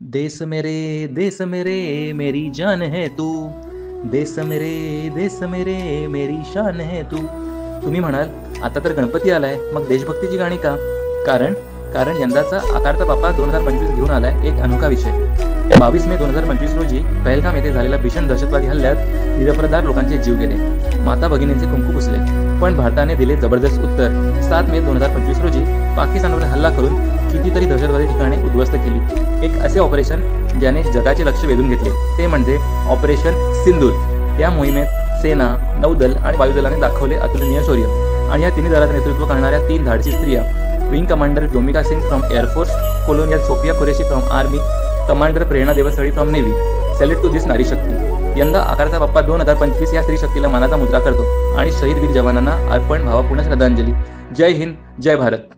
देश मेरे मेरी जान है तू, देश मेरे मेरी शान है तू. तुम्ही म्हणाल आता तर गणपती आलाय, मग देशभक्तीची गाणी का? कारण कारण यंदाचा आकारता बाप्पा 2025 घेऊन आलाय एक अनोखा विषय. 22 मे 2025 रोजी पहलगाम येथे झालेल्या भीषण दहशतवादी हल्ल्यात निरपराध लोकांचे जीव गेले, माता भगिनींचे कुंकू पुसले. पण भारताने दिले जबरदस्त उत्तर. 7 मे 2025 रोजी पाकिस्तानवर हल्ला करून कितीतरी दहशतवादी ठिकाणे उद्ध्वस्त केली. एक असे ऑपरेशन ज्याने जगाचे लक्ष वेधून घेतले, ते म्हणजे ऑपरेशन सिंदूर. या मोहिमेत सेना, नौदल आणि वायुदलाने दाखवले अतुलनीय शौर्य. आणि या तिन्ही दलाचं नेतृत्व करणाऱ्या 3 धाडसी स्त्रिया, wing commander Vyomika Singh from air force, colonial Sofiya Qureshi from army, commander Prerna Devsali from navy. Salute to this नारी शक्ती. यंदा आकारता बाप्पा 2025 या स्त्री शक्तीला मानाचा मुद्रा करतो आणि शहीद वीर जवानांना अर्पण भावपूर्ण श्रद्धांजली. जय हिंद, जय भारत.